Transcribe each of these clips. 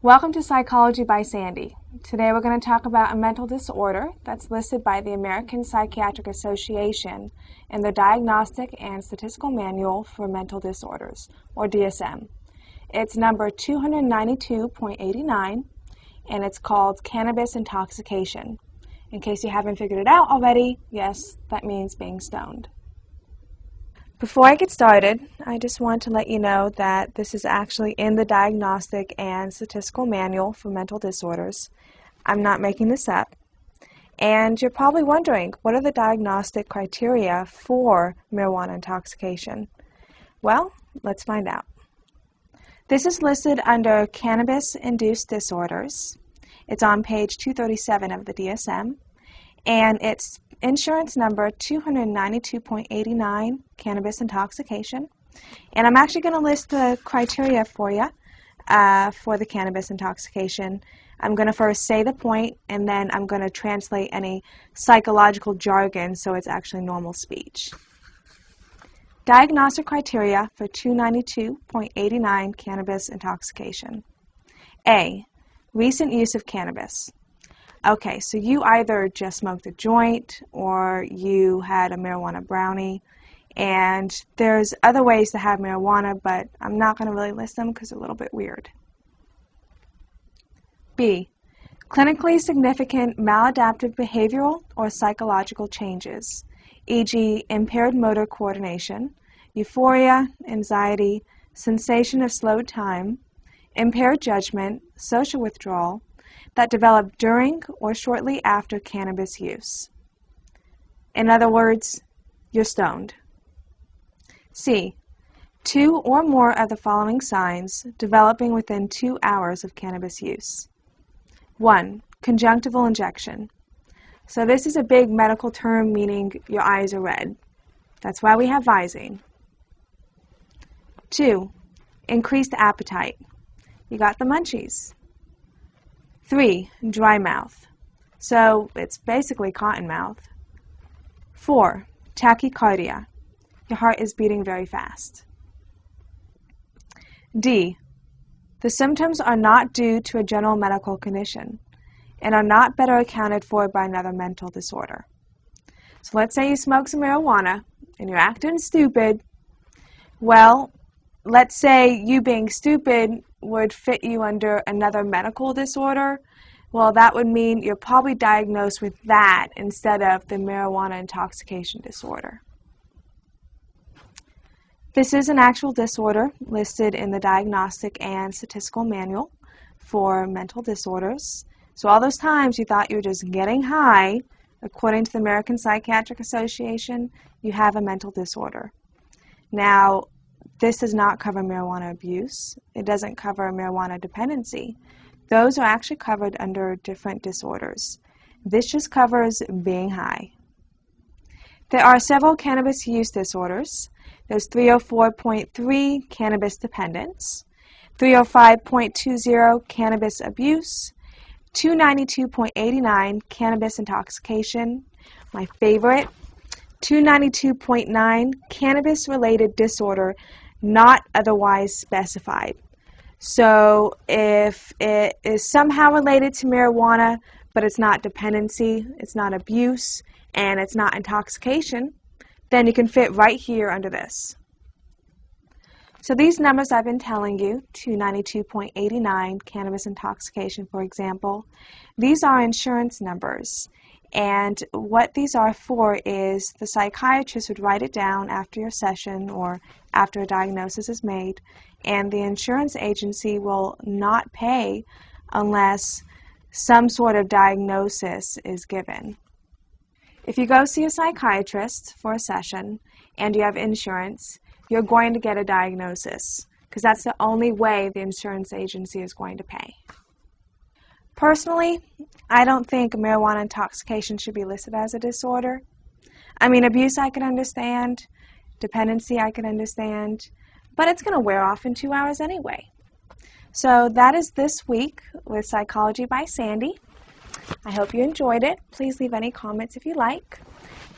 Welcome to Psychology by Sandy. Today we're going to talk about a mental disorder that's listed by the American Psychiatric Association in the Diagnostic and Statistical Manual for Mental Disorders, or DSM. It's number 292.89, and it's called Cannabis Intoxication. In case you haven't figured it out already, yes, that means being stoned. Before I get started, I just want to let you know that this is actually in the Diagnostic and Statistical Manual for Mental Disorders. I'm not making this up. And you're probably wondering, what are the diagnostic criteria for marijuana intoxication? Well, let's find out. This is listed under Cannabis-Induced Disorders. It's on page 237 of the DSM, and it's insurance number 292.89, cannabis intoxication. And I'm actually going to list the criteria for you for the cannabis intoxication. I'm going to first say the point, and then I'm going to translate any psychological jargon so it's actually normal speech. Diagnostic criteria for 292.89 cannabis intoxication. A. Recent use of cannabis. Okay, so you either just smoked a joint or you had a marijuana brownie, and there's other ways to have marijuana, but I'm not going to really list them because they're a little bit weird. B. Clinically significant maladaptive behavioral or psychological changes, e.g. impaired motor coordination, euphoria, anxiety, sensation of slowed time, impaired judgment, social withdrawal, that develop during or shortly after cannabis use. In other words, you're stoned. C. 2 or more of the following signs developing within 2 hours of cannabis use. 1. Conjunctival injection. So this is a big medical term meaning your eyes are red. That's why we have Visine. 2. Increased appetite. You got the munchies. 3. Dry mouth. So it's basically cotton mouth. 4. Tachycardia. Your heart is beating very fast. D. The symptoms are not due to a general medical condition and are not better accounted for by another mental disorder. So let's say you smoke some marijuana and you're acting stupid. Well, let's say you being stupid would fit you under another medical disorder. Well, that would mean you're probably diagnosed with that instead of the marijuana intoxication disorder. This is an actual disorder listed in the Diagnostic and Statistical Manual for Mental Disorders. So all those times you thought you were just getting high, according to the American Psychiatric Association, you have a mental disorder. Now, this does not cover marijuana abuse. It doesn't cover marijuana dependency. Those are actually covered under different disorders. This just covers being high. There are several cannabis use disorders. There's 304.3, cannabis dependence, 305.20, cannabis abuse, 292.89, cannabis intoxication, my favorite, 292.9, cannabis-related disorder not otherwise specified. So if it is somehow related to marijuana, but it's not dependency, it's not abuse, and it's not intoxication, then you can fit right here under this. So these numbers I've been telling you, 292.89, cannabis intoxication, for example, these are insurance numbers. And what these are for is the psychiatrist would write it down after your session or after a diagnosis is made, and the insurance agency will not pay unless some sort of diagnosis is given. If you go see a psychiatrist for a session and you have insurance, you're going to get a diagnosis because that's the only way the insurance agency is going to pay. Personally, I don't think marijuana intoxication should be listed as a disorder. I mean, abuse I can understand, dependency I can understand, but it's going to wear off in 2 hours anyway. So that is this week with Psychology by Sandy. I hope you enjoyed it. Please leave any comments if you like.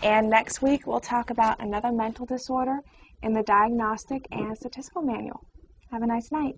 And next week we'll talk about another mental disorder in the Diagnostic and Statistical Manual. Have a nice night.